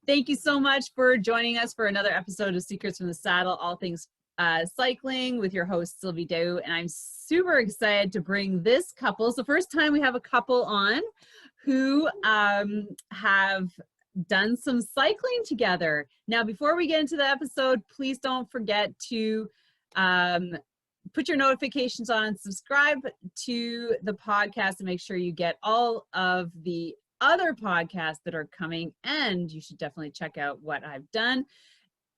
Thank you so much for joining us for another episode of Secrets from the Saddle, all things cycling with your host, Sylvie Dow. And I'm super excited to bring this couple. It's the first time we have a couple on who have done some cycling together. Now, before we get into the episode, please don't forget to put your notifications on and subscribe to the podcast and make sure you get all of the other podcasts that are coming. And you should definitely check out what I've done,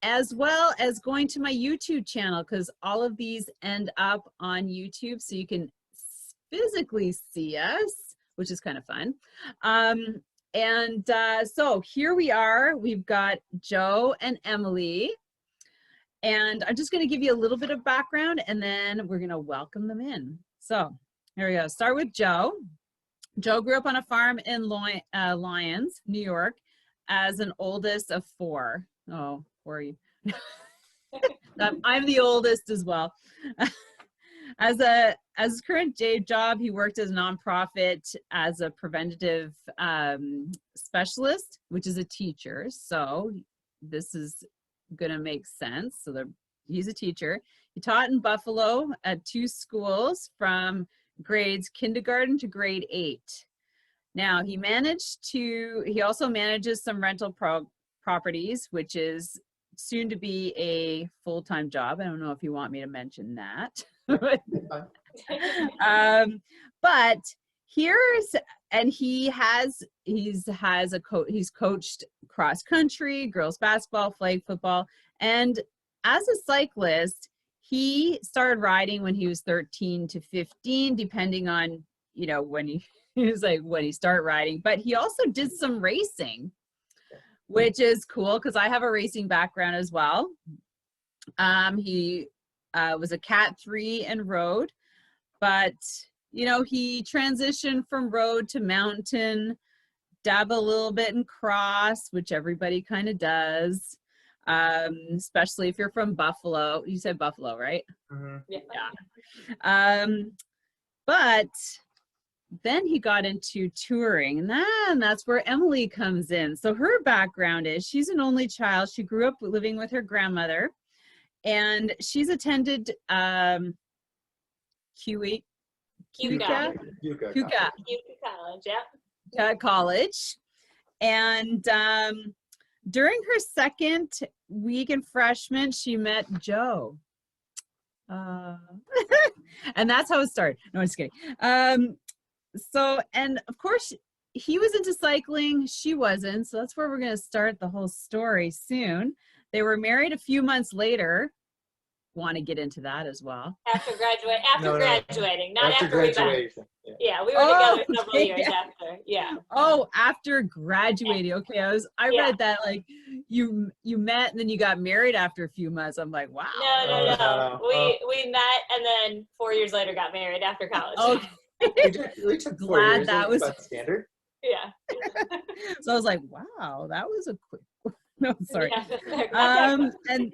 as well as going to my YouTube channel, because all of these end up on YouTube, so you can physically see us, which is kind of fun. So here we are. We've got Joe and Emmalee. And I'm just going to give you a little bit of background, and then we're going to welcome them in. So here we go. Start with Joe. Joe grew up on a farm in Lyons, New York, as an oldest of four. Oh, who are you? I'm the oldest as well. As his current day job, he worked as a nonprofit as a preventative specialist, which is a teacher. So this is gonna make sense. So he's a teacher. He taught in Buffalo at 2 schools from grades kindergarten to grade 8. Now he also manages some rental properties, which is soon to be a full-time job. I don't know if you want me to mention that. But he's coached cross country, girls basketball, flag football, and as a cyclist, he started riding when he was 13 to 15, depending on when he started riding. But he also did some racing, which is cool because I have a racing background as well. He was a Cat 3 and road, but he transitioned from road to mountain, dabbled a little bit in cross, which everybody kind of does, especially if you're from Buffalo. You said Buffalo, right? Mm-hmm. Yeah. But then he got into touring, and that's where Emmalee comes in. So her background is she's an only child. She grew up living with her grandmother, and she's attended Cuca College, yeah. College. And during her second week in freshman, she met Joe. And that's how it started. No, I'm just kidding. And of course, he was into cycling. She wasn't. So that's where we're going to start the whole story soon. They were married a few months later. Want to get into that as well? After graduating, not after after graduation. Yeah, we were together several years after. Yeah. Oh, after graduating. Okay, I read that like you met and then you got married after a few months. I'm like, wow. No. We met and then 4 years later got married after college. Okay. We took 4 years. That was standard. Yeah. So I was like, wow, that was a quick. No, sorry. Yeah. And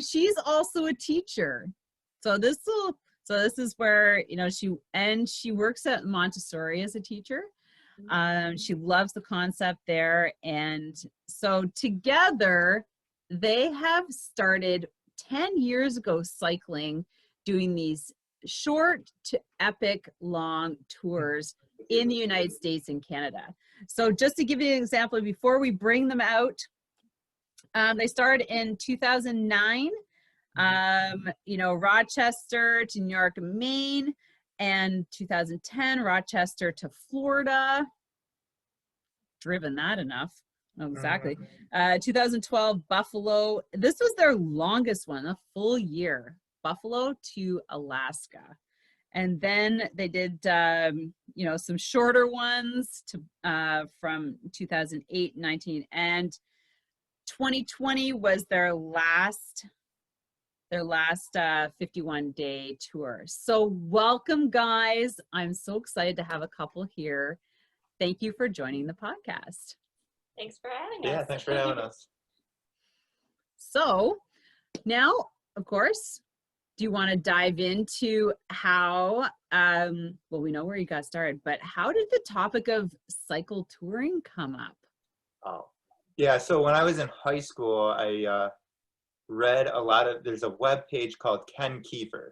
she's also a teacher. So this is where she works at Montessori as a teacher. She loves the concept there, and so together they have started 10 years ago cycling, doing these short to epic long tours in the United States and Canada. So just to give you an example, before we bring them out, they started in 2009, Rochester to New York and Maine, and 2010, Rochester to Florida. Driven that enough. Oh, exactly. 2012, Buffalo. This was their longest one, a full year. Buffalo to Alaska. And then they did, some shorter ones from 2008, 19, and 2020 was their last 51-day tour. So welcome, guys. I'm so excited to have a couple here. Thank you for joining the podcast. Thanks for having us. Yeah, thanks for having us. So now, of course, do you want to dive into how, we know where you got started, but how did the topic of cycle touring come up? Oh, Yeah, so when I was in high school, I read a lot of, there's a web page called Ken Kiefer,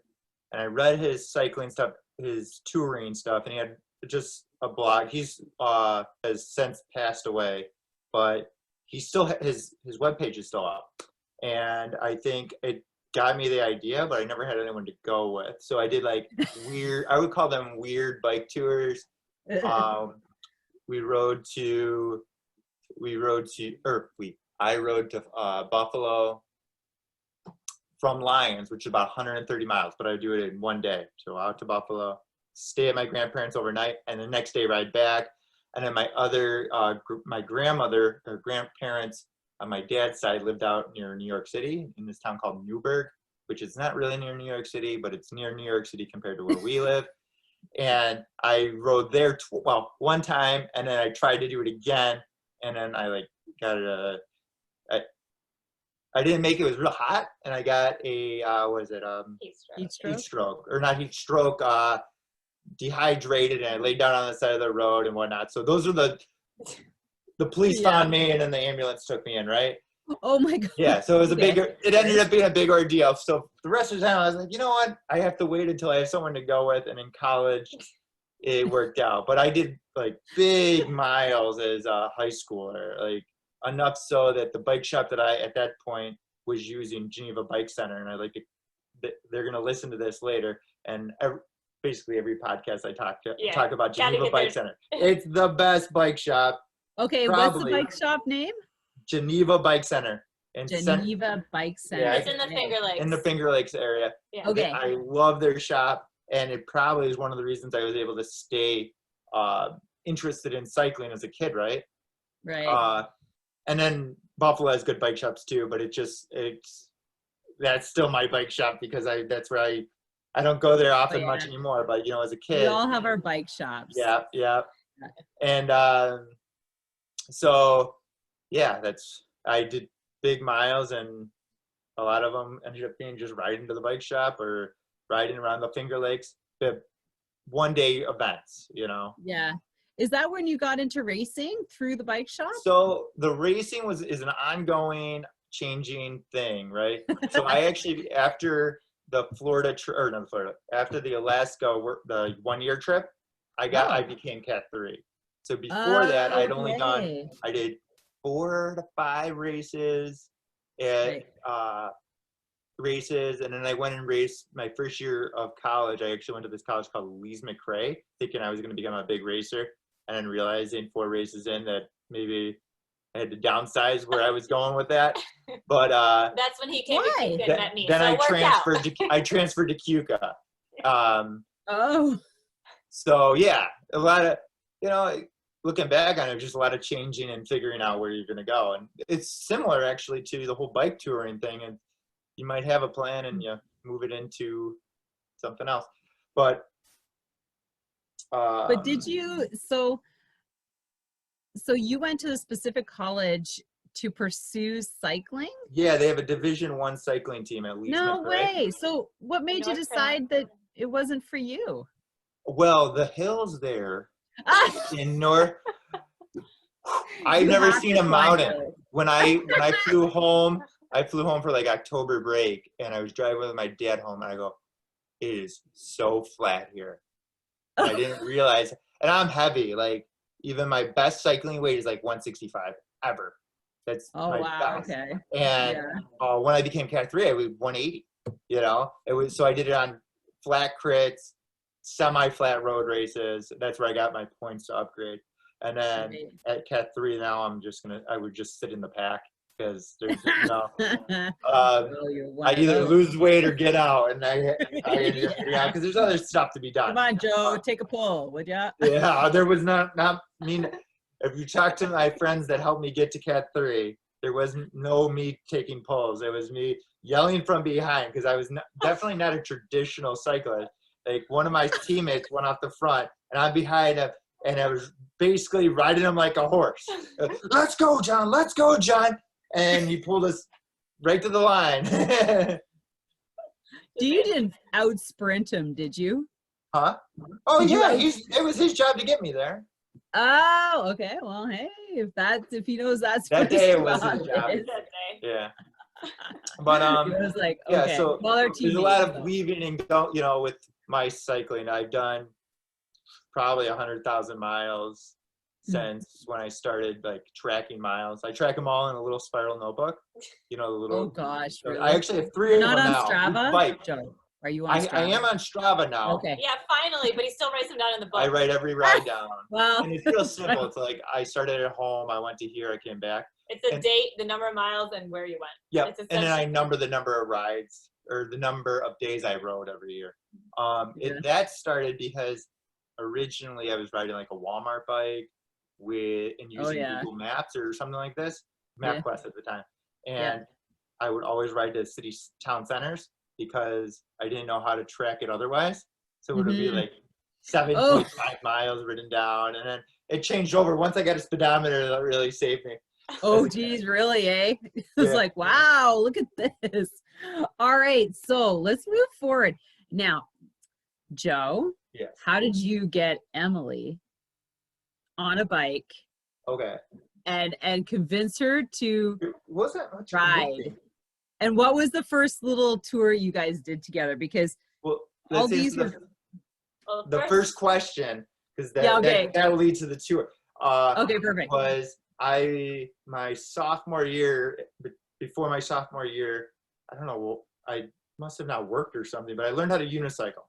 and I read his cycling stuff, his touring stuff, and he had just a blog. He's has since passed away, but he still his web page is still up, and I think it got me the idea, but I never had anyone to go with. So I did like weird, I would call them weird bike tours. I rode to Buffalo from Lyons, which is about 130 miles, but I would do it in one day. So out to Buffalo, stay at my grandparents overnight, and the next day ride back. And then my other, my grandmother, or grandparents on my dad's side lived out near New York City in this town called Newburgh, which is not really near New York City, but it's near New York City compared to where we live. And I rode there, one time, and then I tried to do it again, and then I like got I didn't make it. It was real hot, and I got a heat stroke, or not heat stroke, dehydrated, and I laid down on the side of the road and whatnot. So those are the police found me, and then the ambulance took me in, right? Oh my God. Yeah, so it was it ended up being a big ordeal. So the rest of the time I was like, you know what? I have to wait until I have someone to go with, and in college it worked out. But I did like big miles as a high schooler, like enough so that the bike shop that I at that point was using, Geneva Bike Center, and they're going to listen to this later, and basically every podcast I talk about Geneva Bike Center. It's the best bike shop. Okay, what's the bike shop name? Geneva Bike Center. Geneva Bike Center. Yeah, it's in the Finger Lakes. In the Finger Lakes area. Yeah. Okay. I love their shop, and it probably is one of the reasons I was able to stay interested in cycling as a kid, right? Right. And then Buffalo has good bike shops too, but that's still my bike shop because that's where I don't go there often much anymore, but you know, as a kid. We all have our bike shops. Yeah. And so yeah, I did big miles, and a lot of them ended up being just riding to the bike shop or riding around the Finger Lakes, the one-day events, you know. Yeah. Is that when you got into racing, through the bike shop? So the racing is an ongoing, changing thing, right? So I actually, after the after the Alaska, the 1 year trip, I became Cat 3. So before that, I did 4 to 5 races at races, and then I went and raced my first year of college. I actually went to this college called Lees McRae, thinking I was going to become a big racer, and then realizing 4 races in that maybe I had to downsize where I was going with that. But that's when he came to Cuca and met me. Then I transferred to Cuca. So yeah, a lot of, you know, looking back on it, just a lot of changing and figuring out where you're going to go. And it's similar actually to the whole bike touring thing. And you might have a plan and you move it into something else. But did you, so you went to a specific college to pursue cycling? Yeah, they have a Division I cycling team at Lees. No way. So what made you decide that it wasn't for you? Well, the hills there in North, I've never seen a mountain. When I flew home for like October break, and I was driving with my dad home, and I go, it is so flat here. And I didn't realize, and I'm heavy, like even my best cycling weight is like 165 ever. That's my best. Okay. And when I became Cat 3, I was 180, you know, so I did it on flat crits, semi-flat road races. That's where I got my points to upgrade. And then at Cat 3 now, I would just sit in the pack because there's, you know, I either lose weight or get out, and because there's other stuff to be done. Come on, Joe, take a pull, would ya? Yeah, there was not me. If you talk to my friends that helped me get to Cat 3, there was no me taking pulls. It was me yelling from behind because I was definitely not a traditional cyclist. Like one of my teammates went off the front, and I'm behind him, and I was basically riding him like a horse. Let's go, John. Let's go, John. And he pulled us right to the line. You didn't out sprint him, did you? Huh? Oh, yeah. It was his job to get me there. Oh, okay. Well, hey, if he knows that's That what day his it was his job job. is. That day. Yeah. But He was like, yeah, okay. so Well, they're there's a lot teammates, of so. weaving and go, you know, with my cycling. I've done probably 100,000 miles since when I started like tracking miles. I track them all in a little spiral notebook. You know, the little. Oh gosh, really? I actually have 3 You're of not them on now. Strava, Bike. Joe? Are you on Strava? I am on Strava now. Okay. Yeah, finally, but he still writes them down in the book. I write every ride down. Well, And it's real simple. It's like I started at home, I went to here, I came back. It's a date, the number of miles, and where you went. Yep. It's And then I essentially- number the number of rides or the number of days I rode every year. Yeah. That started because originally I was riding like a Walmart bike and using yeah. Google Maps or something like this, Yeah. MapQuest at the time. Yeah. And I would always ride to town centers because I didn't know how to track it otherwise. So it would be like 7.5 miles written down. And then it changed over. Once I got a speedometer, that really saved me. Oh, geez, really, eh? It's Yeah. like, wow, look at this. All right, so let's move forward. Now, Joe, Yes. how did you get Emily on a bike Okay. and convince her to It wasn't much ride? convincing. And what was the first little tour you guys did together? Because Well, all let's these answer were Well, the first question, because Yeah, okay. that leads to the tour. okay, perfect. Was my sophomore year, before my sophomore year, I don't know, I must have not worked or something, but I learned how to unicycle.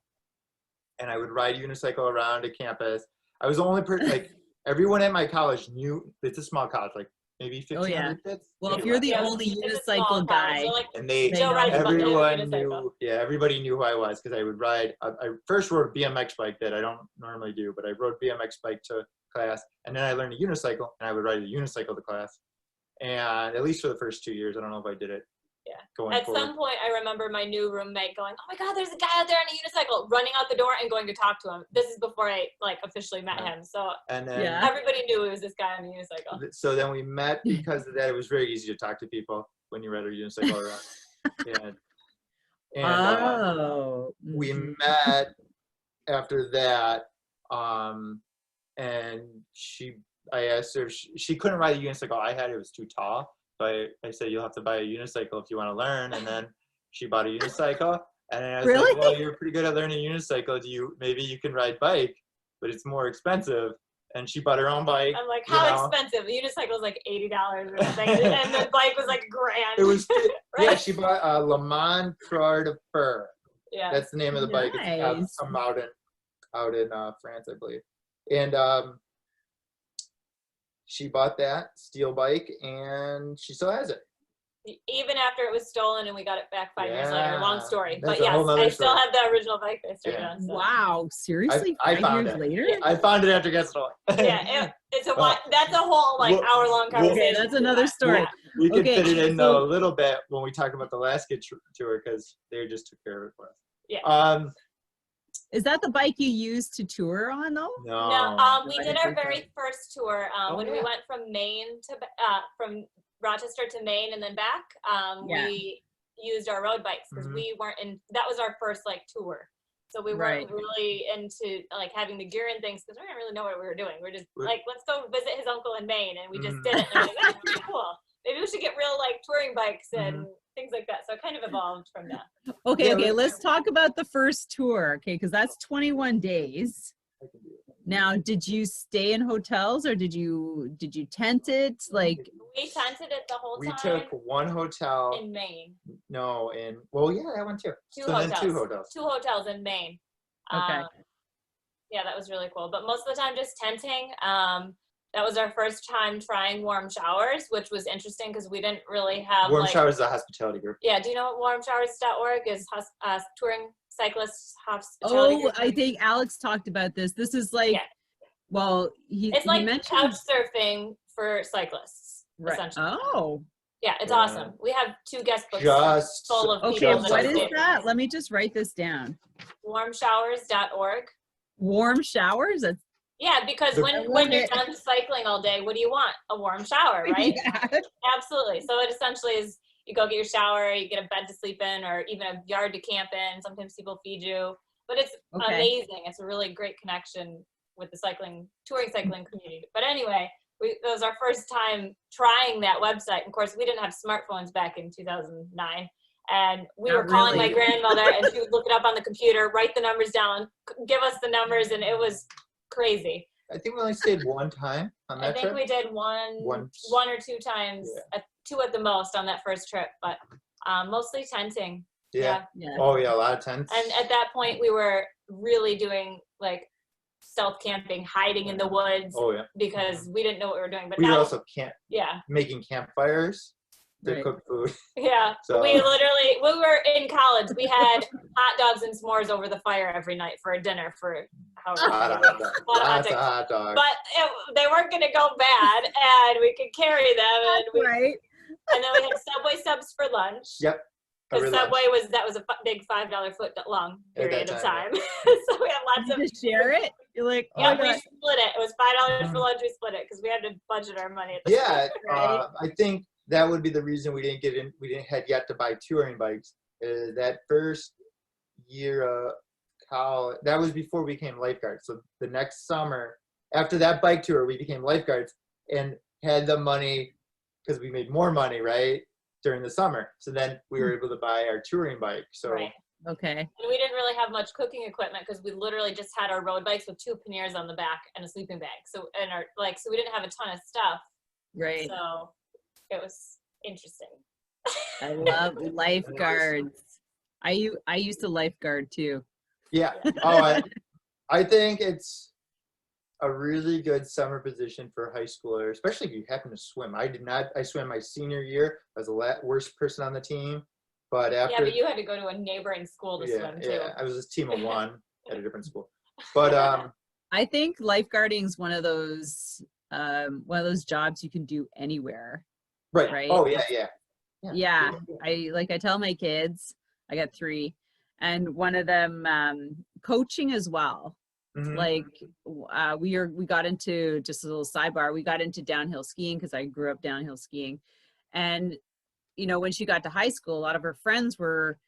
And I would ride unicycle around to campus. I was the only person, like, everyone at my college knew, it's a small college, like maybe 1,500 kids. Well, if you're the Yeah, only it's a small unicycle town, guy, so, like, And Joe rides a bunch of everyone unicycle. knew, everybody knew who I was because I would ride. I first rode a BMX bike that I don't normally do, but I rode BMX bike to class, and then I learned a unicycle, and I would ride a unicycle to class. And at least for the first 2 years, I don't know if I did it. Yeah. Going At forward. some point, I remember my new roommate going, "Oh my God, there's a guy out there on a unicycle!" Running out the door and going to talk to him. This is before I like officially met him, so And then, Yeah. everybody knew it was this guy on a unicycle. so then we met because of that. It was very easy to talk to people when you ride a unicycle around. And we mhm. met after that, and I asked her if she couldn't ride a unicycle I had. It was too tall. So I said, you'll have to buy a unicycle if you want to learn. And then she bought a unicycle. And I was Really? like, well, you're pretty good at learning unicycle. Maybe you can ride bike, but it's more expensive. And she bought her own bike. I'm like, how expensive? The unicycle was like $80 or something, and the bike was like $1,000. It was, right? yeah, she bought a Le Mans Croix de Fer. Yeah. That's the name of the bike. Nice. It's out in France, I believe. And she bought that steel bike, and she still has it. Even after it was stolen and we got it back 5 years later. Long story. That's But a whole yes, nother I still story. have the original bike that I started Yeah. on. So. Wow, seriously? I 5 found years it. later? I found it after it got stolen. Yeah, that's a whole like hour-long conversation. Okay, that's another story. We could Okay, fit it in so- a little bit when we talk about the last kid tour because they just took care of it for us. Yeah. Is that the bike you used to tour on, though? No, we Like did a our free very first tour when we yeah. went from Maine to from Rochester to Maine and then back. Yeah. We used our road bikes because Mhm. we weren't in. That was our first like tour, so we weren't really into like having the gear and things because we didn't really know what we were doing. We were just like, let's go visit his uncle in Maine, and we just did it. And I was like, that's pretty cool. Maybe we should get real like touring bikes and things like that. So it kind of evolved from that. Okay, Yeah, let's talk about the first tour, okay, because that's 21 days. Now, did you stay in hotels or did you tent it? Like, We tented it the whole We time took one hotel. in Maine. That one too. Then two hotels. Two hotels in Maine. Okay. Yeah, that was really cool. But most of the time just tenting. That was our first time trying warm showers, which was interesting because we didn't really have Warm Showers is a hospitality group. Yeah, do you know what warmshowers.org is? Touring cyclists hospitality group. I think Alex talked about this. This is like, well, it's he like mentioned couch surfing for cyclists, essentially. Oh. Yeah, it's awesome. We have 2 guest books full of Okay, people. what is that? Let me just write this down. Warmshowers.org. Warm showers? That's Yeah, because when you're done cycling all day, what do you want? A warm shower, right? Yeah. Absolutely. So it essentially is you go get your shower, you get a bed to sleep in, or even a yard to camp in. Sometimes people feed you. But it's amazing. It's a really great connection with the touring cycling community. But anyway, it was our first time trying that website. Of course, we didn't have smartphones back in 2009. And we were calling my grandmother, and she would look it up on the computer, write the numbers down, give us the numbers, and it was crazy. I think we only stayed one time on that trip. I think we did one or two times, two at the most on that first trip, but mostly tenting. Yeah. Oh yeah, a lot of tents. And at that point, we were really doing like stealth camping, hiding in the woods. Oh yeah. Because we didn't know what we were doing. But we now, were also making campfires to cook food. Yeah. So we were in college. We had hot dogs and s'mores over the fire every night for a dinner for however many weeks. Lots of hot dogs. But they weren't going to go bad, and we could carry them. And and then we had Subway subs for lunch. Yep. Because Subway was a big $5 foot long period of time. So we had lots of. Did you share it? You're like, we split it. It was $5 for lunch. We split it because we had to budget our money. At the time, right? I think that would be the reason we didn't get in. We didn't had yet to buy touring bikes. That first year of college, that was before we became lifeguards. So the next summer, after that bike tour, we became lifeguards and had the money because we made more money, right, during the summer. So then we were able to buy our touring bike. So okay. And we didn't really have much cooking equipment because we literally just had our road bikes with 2 panniers on the back and a sleeping bag. So we didn't have a ton of stuff. Right. So it was interesting. I love lifeguards. I used to lifeguard too. Yeah. Oh, I think it's a really good summer position for a high schooler, especially if you happen to swim. I did not. I swam my senior year. I was the worst person on the team. But after, but you had to go to a neighboring school to swim too. Yeah, I was a team of one at a different school. But I think lifeguarding is one of those jobs you can do anywhere. Right. Oh yeah. I tell my kids, I got 3, and one of them coaching as well. Mm-hmm. Like we got into, just a little sidebar, we got into downhill skiing because I grew up downhill skiing. And when she got to high school, a lot of her friends were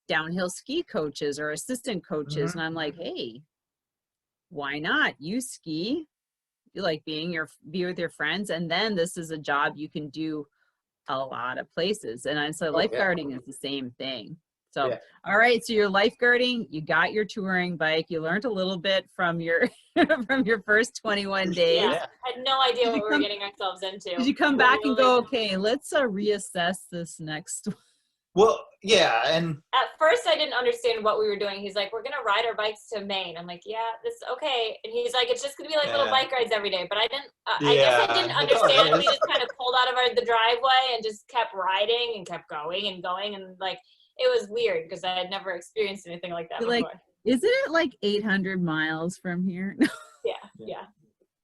downhill ski coaches or assistant coaches. Mm-hmm. And I'm like, hey, why not? You ski, you like be with your friends. And then this is a job you can do a lot of places. And I said, lifeguarding is the same thing. So, all right. So you're lifeguarding, you got your touring bike, you learned a little bit from your, from your first 21 days. Yeah. I had no idea what we were getting ourselves into. Did you come back and go, okay, let's reassess this next one? Well, yeah. And at first I didn't understand what we were doing. He's like, we're going to ride our bikes to Maine. I'm like, yeah, this okay. And he's like, it's just going to be like little bike rides every day. But I didn't, I guess I didn't understand. We just kind of pulled out of the driveway and just kept riding and kept going. And like, it was weird because I had never experienced anything like that before. Like, isn't it like 800 miles from here? Yeah.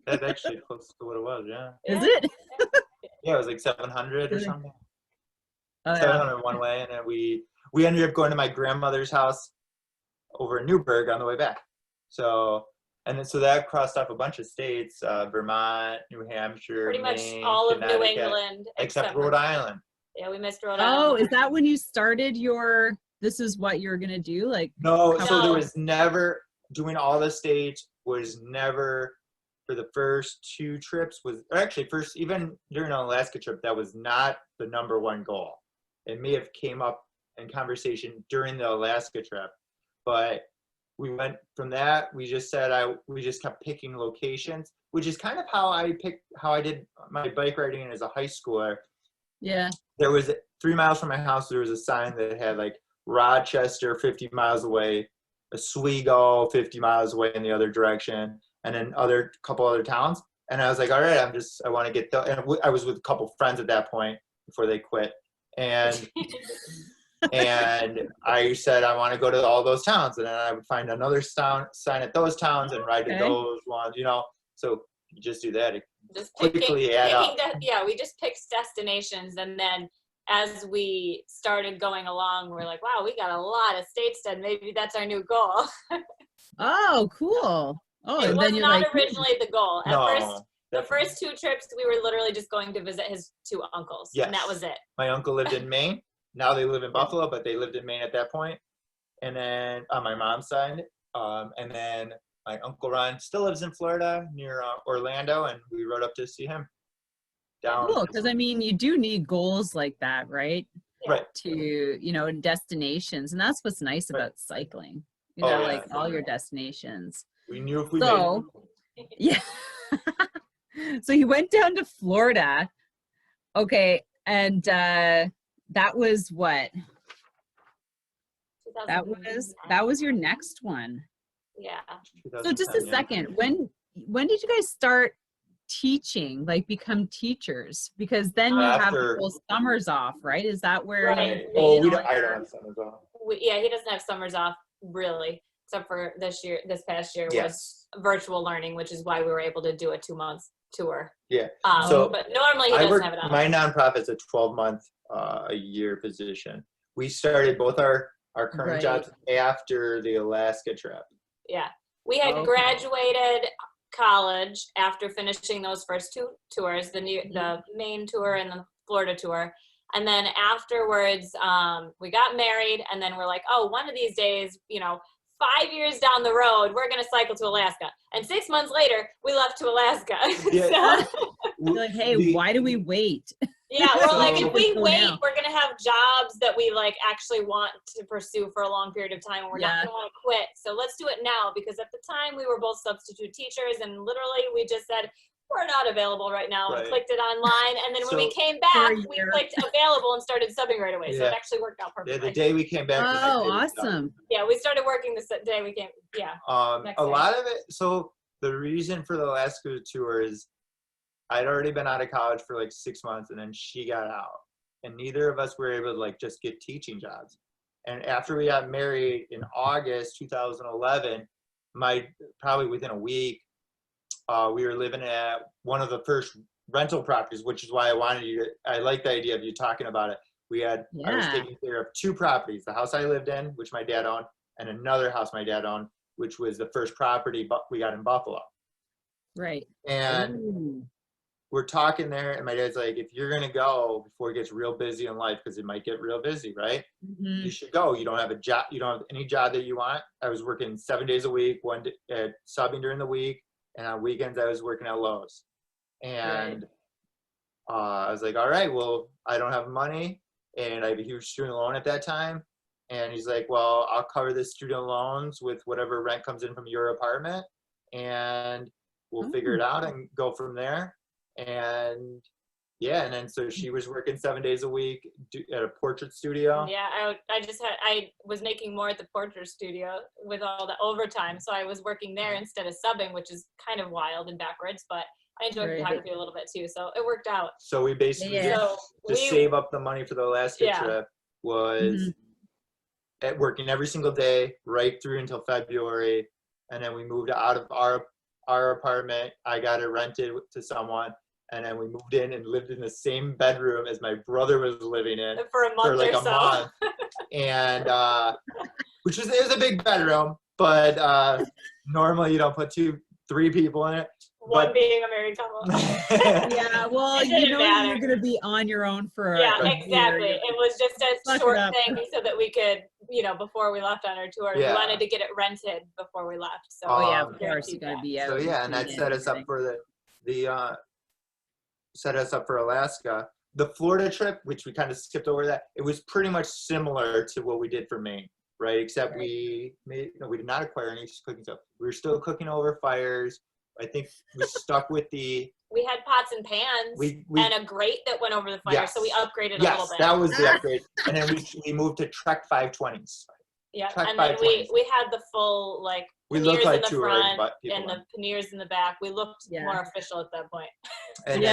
That's actually close to what it was, yeah. Is it? Yeah, it was like 700 or something. Oh, 700 one way, and then we ended up going to my grandmother's house over in Newburgh on the way back. So that crossed off a bunch of states, Vermont, New Hampshire, pretty much Maine, all of New England. Except Rhode Island. Yeah, we missed Rhode Island. Oh, is that when you started this is what you're going to do? Like, no, so there was never, doing all the states was never, for the first 2 trips even during an Alaska trip, that was not the number one goal. It may have came up in conversation during the Alaska trip, but we went from that. We just said we just kept picking locations, which is kind of how I did my bike riding as a high schooler. Yeah. There was 3 miles from my house. There was a sign that had like Rochester 50 miles away, Oswego 50 miles away in the other direction, and then couple other towns. And I was like, all right, I want to get and I was with a couple friends at that point before they quit. And I said, I want to go to all those towns. And then I would find another sign at those towns and ride to those ones, So you just do that. Just quickly add up. We just picked destinations. And then as we started going along, we're like, wow, we got a lot of states done. Maybe that's our new goal. Oh, cool. Oh, it and was then you're not originally the goal. The definitely. first 2 trips, we were literally just going to visit his 2 uncles. Yes. And that was it. My uncle lived in Maine. Now they live in Buffalo, but they lived in Maine at that point. And then on my mom's side, and then my Uncle Ron still lives in Florida near Orlando, and we rode up to see him. Cool, because I mean, you do need goals like that, right? Right. To, you know, destinations, and that's what's nice about cycling. You know, like all your destinations. We knew if we made it. Yeah. So you went down to Florida. Okay, and that was what? That was your next one. Yeah. So just a second, when did you guys start teaching, like become teachers? Because then you have the whole summers off, right? Is that where? Right. I don't have summers off. He doesn't have summers off really, except for this past year was virtual learning, which is why we were able to do a 2-month tour. Yeah. But normally he doesn't have it off. My nonprofit's a 12-month a year position. We started both our current jobs after the Alaska trip. Yeah. We had graduated college after finishing those first 2 tours, the Maine tour and the Florida tour. And then afterwards, we got married, and then we're like, oh, one of these days, you know, 5 years down the road, we're going to cycle to Alaska. And 6 months later, we left to Alaska. Yeah. We're like, hey, why do we wait? Yeah, we're like, if we wait, we're going to have jobs that we like actually want to pursue for a long period of time. And we're not going to want to quit. So let's do it now, because at the time we were both substitute teachers, and literally we just said, we're not available right now, and clicked it online. And then when we came back, we clicked available and started subbing right away. So it actually worked out perfectly. Yeah, the day we came back. Oh, awesome. Yeah, we started working the day we came. Yeah. A lot of it. So the reason for the Alaska tour is I'd already been out of college for like 6 months, and then she got out, and neither of us were able to like just get teaching jobs. And after we got married in August 2011, probably within a week, we were living at one of the first rental properties, which is why I like the idea of you talking about it. I was taking care of 2 properties, the house I lived in, which my dad owned, and another house my dad owned, which was the first property we got in Buffalo. Right. And we're talking there, and my dad's like, if you're going to go before it gets real busy in life, because it might get real busy, right? You should go. You don't have a job. You don't have any job that you want. I was working 7 days a week, subbing during the week. And on weekends, I was working at Lowe's. And I was like, all right, well, I don't have money, and I have a huge student loan at that time. And he's like, well, I'll cover the student loans with whatever rent comes in from your apartment, and we'll figure it out and go from there. And and then so she was working 7 days a week at a portrait studio. Yeah, I was making more at the portrait studio with all the overtime, so I was working there instead of subbing, which is kind of wild and backwards, but I enjoyed photography a little bit too, so it worked out. So we basically to save up the money for the Alaska trip was at working every single day right through until February, and then we moved out of our apartment. I got it rented to someone. And then we moved in and lived in the same bedroom as my brother was living in for a month a month. And it was a big bedroom, but normally you don't put 3 people in it. One being a married couple. Yeah, well, you're going to be on your own for exactly. Year. It was just a short thing so that we could, before we left on our tour, we wanted to get it rented before we left. So of course, you got to be out. So and that set us up for set us up for Alaska. The Florida trip, which we kind of skipped over that, it was pretty much similar to what we did for Maine, right? Except we did not acquire any cooking stuff. We were still cooking over fires. I think we stuck with we had pots and pans and a grate that went over the fire, so we upgraded a little bit. That was the upgrade. And then we moved to Trek 520s. Yeah, and then we had the full panniers in the front and the panniers in the back. We looked more official at that point. And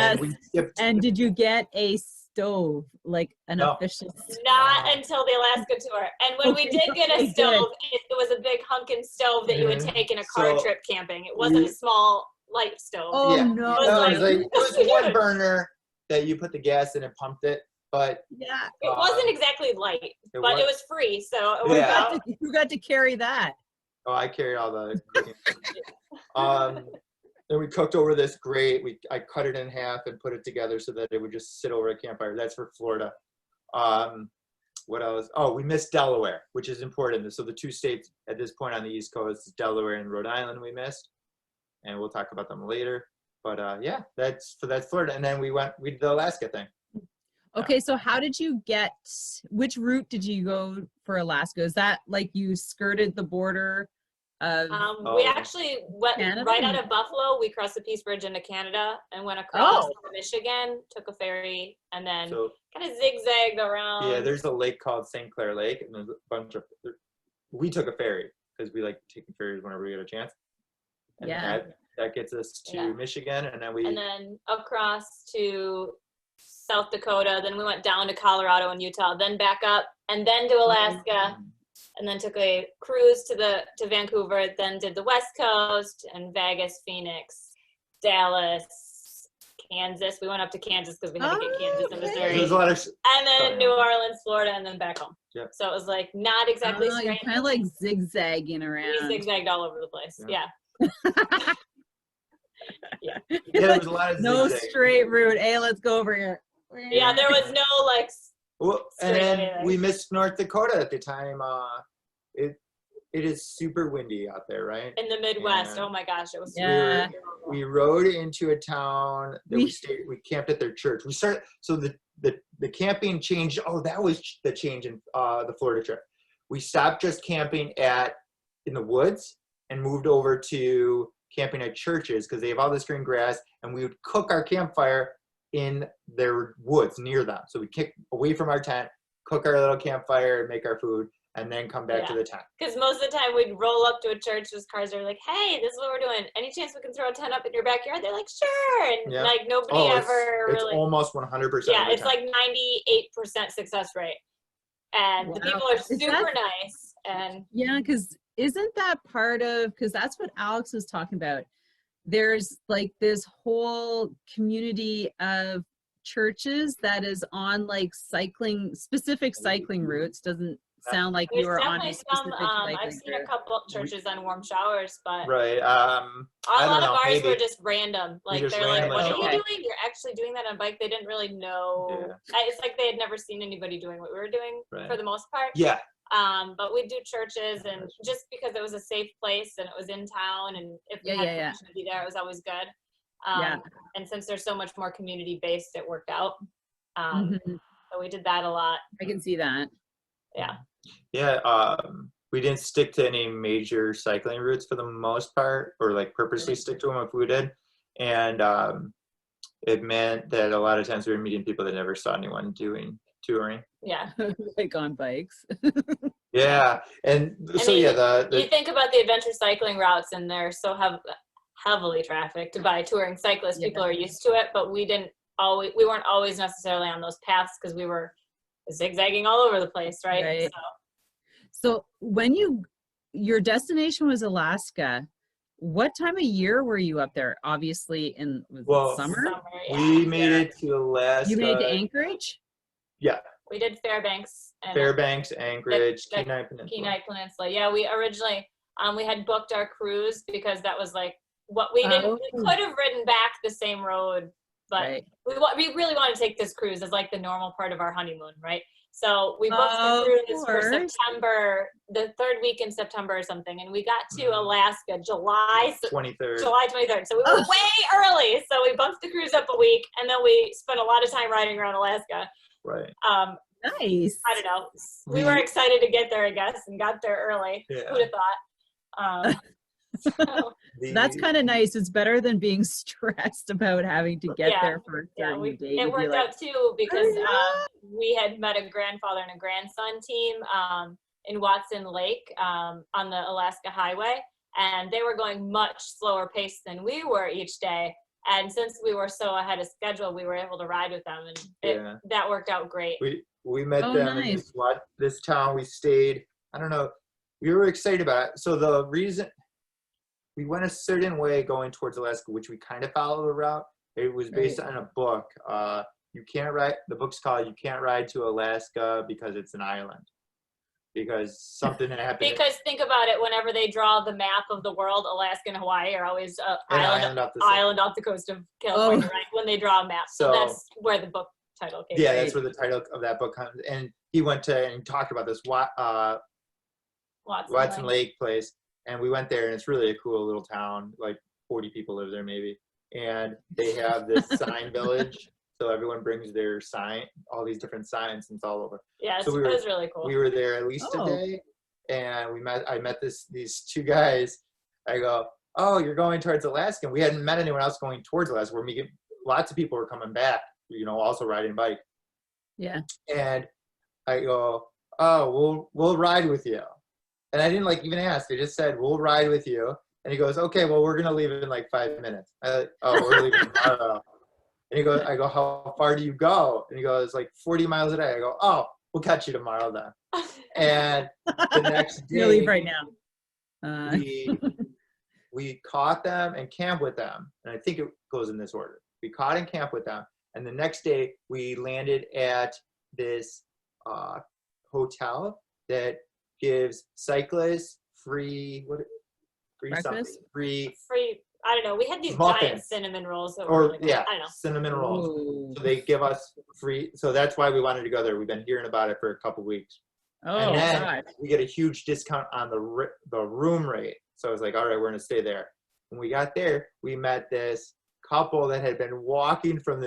and did you get a stove, like an official stove? Not until the Alaska tour. And when we did get a stove, it was a big hunkin' stove that you would take in a car trip camping. It wasn't a small light stove. Oh no! It was one burner that you put the gas in and pumped it. But it wasn't exactly light, but it was free, so it worked out. Who got to carry that? Oh, I carried all the cooking. Then we cooked over this grate. I cut it in half and put it together so that it would just sit over a campfire. That's for Florida. what else? Oh, we missed Delaware, which is important. So the 2 states at this point on the East Coast is Delaware and Rhode Island we missed. And we'll talk about them later. But yeah, that's Florida. And then we did the Alaska thing. Okay, so how did you which route did you go for Alaska? Is that like you skirted the border of we actually went Canada? right out of Buffalo. We crossed the Peace Bridge into Canada and went across to Michigan, took a ferry, and then kind of zigzagged around. Yeah, there's a lake called St. Clair Lake, and there's a bunch of, we took a ferry because we like taking ferries whenever we get a chance. And that gets us to Michigan, and then across to South Dakota. Then we went down to Colorado and Utah, then back up, and then to Alaska, and then took a cruise to Vancouver. Then did the West Coast and Vegas, Phoenix, Dallas, Kansas. We went up to Kansas because we had to get Kansas and Missouri. There's a lot of and then New Orleans, Florida, and then back home. Yep. So it was like not exactly straight. Kind of like zigzagging around. We zigzagged all over the place. Yeah. Yeah, there was a lot of no zigzag. straight route. Hey, let's go over here. Yeah, there was no like. Well, and then we missed North Dakota at the time. It is super windy out there, right? In the Midwest. Oh my gosh, it was. Yeah. We rode into a town that we camped at their church. We started, so the camping changed. Oh, that was the change in the Florida trip. We stopped just camping in the woods and moved over to camping at churches because they have all this green grass, and we would cook our campfire in their woods near them. So we kick away from our tent, cook our little campfire, and make our food, and then come back to the tent. Because most of the time we'd roll up to a church, those cars are like, hey, this is what we're doing. Any chance we can throw a tent up in your backyard? They're like, sure. And like nobody ever it's really. It's almost 100%. Yeah, it's like 98% success rate. And the people are super nice. And yeah, because isn't that part of, because that's what Alex was talking about. There's like this whole community of churches that is on like specific cycling routes. Doesn't sound like you were on a specific cycling I've seen route. a couple of churches on warm showers, but right. A lot of ours were just random. Like they're like, what are you doing? You're actually doing that on a bike. They didn't really know. Yeah. It's like they had never seen anybody doing what we were doing for the most part. Yeah. But we do churches, and just because it was a safe place and it was in town, and if we had permission to be there, it was always good. And since there's so much more community based, it worked out. So we did that a lot. I can see that. Yeah. Yeah. We didn't stick to any major cycling routes for the most part, or like purposely stick to them if we did. And it meant that a lot of times we were meeting people that never saw anyone touring. Yeah. Like on bikes. Yeah. And so you think about the adventure cycling routes, and they're so heavily trafficked by touring cyclists. People are used to it, but we weren't always necessarily on those paths because we were zigzagging all over the place, right? So when your destination was Alaska, what time of year were you up there? Obviously summer? We made it to Alaska. You made it to Anchorage? Yeah. We did Fairbanks. Anchorage, Kenai Peninsula. Kenai Peninsula. Yeah, we originally, we had booked our cruise because that was like what we didn't, we could have ridden back the same road, but we really want to take this cruise as like the normal part of our honeymoon, right? So we booked the cruise for September, the third week in September or something, and we got to Alaska July 23rd. So we were way early. So we bumped the cruise up a week, and then we spent a lot of time riding around Alaska. Right. Nice. I don't know. We were excited to get there, I guess, and got there early. Yeah. Who'd have thought? That's kind of nice. It's better than being stressed about having to get there for a certain date. It worked out too because we had met a grandfather and a grandson team in Watson Lake on the Alaska Highway, and they were going much slower pace than we were each day. And since we were so ahead of schedule, we were able to ride with them, and that worked out great. We met them in this town. We stayed. I don't know. We were excited about it. So the reason we went a certain way going towards Alaska, which we kind of followed the route. It was based on a book. You can't ride. The book's called "You Can't Ride to Alaska Because It's an Island." Because something happened. Because think about it, whenever they draw the map of the world, Alaska and Hawaii are always an island off the coast of California, right? When they draw a map. So that's where the book title came. Yeah, that's where the title of that book comes. And he went to and talked about this Watson Lake place, and we went there, and it's really a cool little town. Like 40 people live there maybe, and they have this sign village. So everyone brings their sign, all these different signs, and it's all over. Yeah, so it was really cool. We were there at least a day, and I met these two guys. I go, oh, you're going towards Alaska. And we hadn't met anyone else going towards Alaska. Lots of people were coming back, also riding bike. Yeah. And I go, oh, we'll ride with you. And I didn't even ask. They just said, we'll ride with you. And he goes, okay, well, we're going to leave in 5 minutes. We're leaving tomorrow. And I go, how far do you go? And he goes, 40 miles a day. I go, oh, we'll catch you tomorrow then. And the next day, leave right now. We caught them and camped with them. And I think it goes in this order. We caught and camped with them. And the next day, we landed at this hotel that gives cyclists free breakfast? Free. I don't know. We had these muffins. Giant cinnamon rolls. That Or were really yeah, I don't know. cinnamon rolls. Ooh. So they give us free. So that's why we wanted to go there. We've been hearing about it for a couple weeks. Oh, and then God. we get a huge discount on the room rate. So I was like, all right, we're going to stay there. When we got there, we met this couple that had been walking from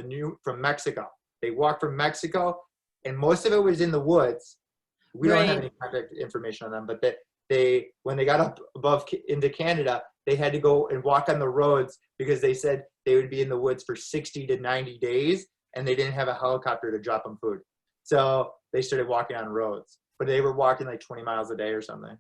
Mexico. They walked from Mexico, and most of it was in the woods. We don't have any contact information on them, but when they got up above into Canada, they had to go and walk on the roads because they said they would be in the woods for 60 to 90 days, and they didn't have a helicopter to drop them food. So they started walking on roads, but they were walking 20 miles a day or something.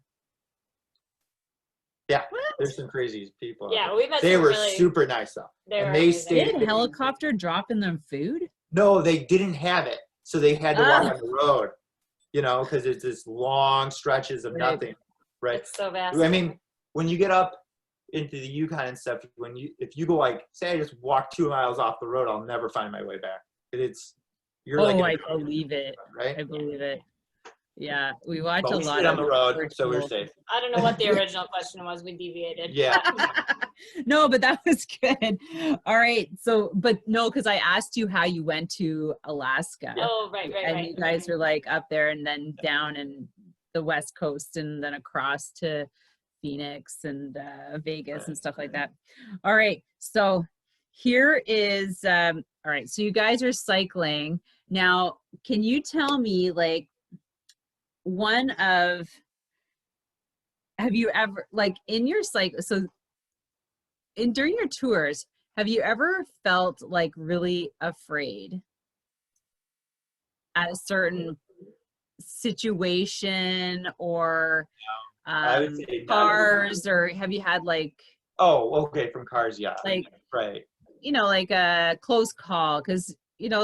Yeah, there's some crazy people. Yeah, we met. They were super nice though. They had a helicopter dropping them food? No, they didn't have it, so they had to walk on the road. Because it's this long stretches of nothing. Right. It's so vast. I mean, when you get up into the Yukon and stuff, if you go say I just walk 2 miles off the road, I'll never find my way back. I believe it. Right? I believe it. Yeah, we watch a lot on the road, so we're safe. I don't know what the original question was. We deviated. Yeah. No, but that was good. All right. So, but no, because I asked you how you went to Alaska. Oh, right. And you guys are up there and then down in the West Coast and then across to Phoenix and Vegas and stuff like that. All right. So here is, all right. So you guys are cycling. Now, can you tell me have you ever in your cycle, during your tours, have you ever felt really afraid at a certain situation or cars, or have you had from cars, yeah, right, a close call? Because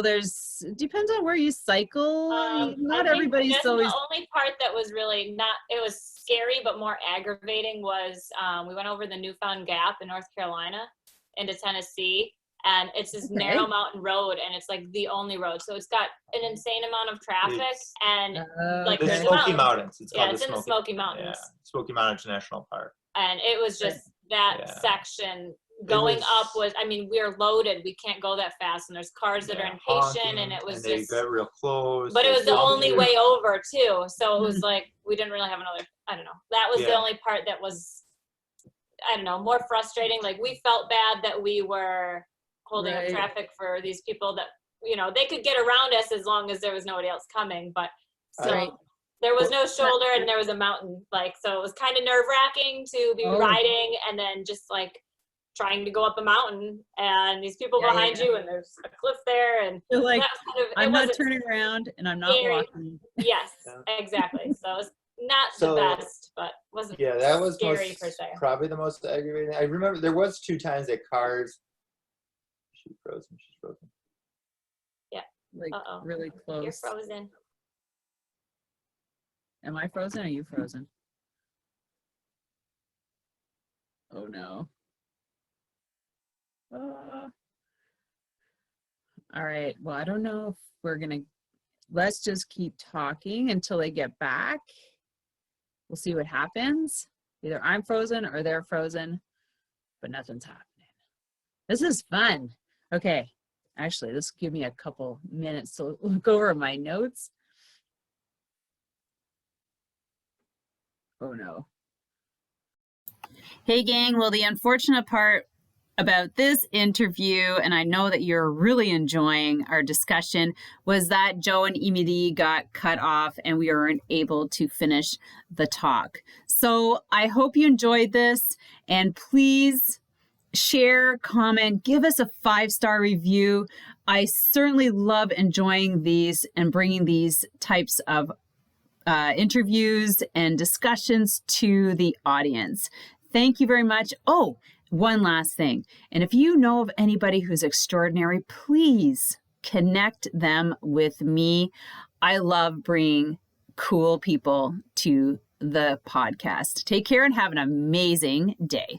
there's depends on where you cycle. Not everybody's always. The only part that was really it was scary but more aggravating was we went over the Newfound Gap in North Carolina into Tennessee, and it's this narrow mountain road, and it's the only road, so it's got an insane amount of traffic, and the Smoky Mountains. It's called in the Smoky Mountains. Yeah, Smoky Mountains National Park. And it was just section. Going up was, we're loaded. We can't go that fast, and there's cars that are impatient, and it was they got real close. But it was the only way over too, so it was we didn't really have another. I don't know. That was the only part that was, I don't know, more frustrating. We felt bad that we were holding up traffic for these people that they could get around us as long as there was nobody else coming, but still. There was no shoulder and there was a mountain, so it was kind of nerve-wracking to be riding and then just trying to go up a mountain and these people behind you and there's a cliff there and you're I'm not turning around and I'm not walking. Yes, exactly. So it's not the best, but wasn't that was scary per se. Probably the most aggravating. I remember there was 2 times that cars. She's frozen. Yeah. Really close. You're frozen. Am I frozen or are you frozen? Oh no. All right. Well, I don't know if we're let's just keep talking until they get back. We'll see what happens. Either I'm frozen or they're frozen, but nothing's happening. This is fun. Okay. Actually, this give me a couple minutes to look over my notes. Oh no. Hey gang, well, the unfortunate part about this interview, and I know that you're really enjoying our discussion, was that Joe and Emmalee got cut off and we weren't able to finish the talk. So I hope you enjoyed this, and please share, comment, give us a 5-star review. I certainly love enjoying these and bringing these types of interviews and discussions to the audience. Thank you very much. Oh, one last thing. And if you know of anybody who's extraordinary, please connect them with me. I love bringing cool people to the podcast. Take care and have an amazing day.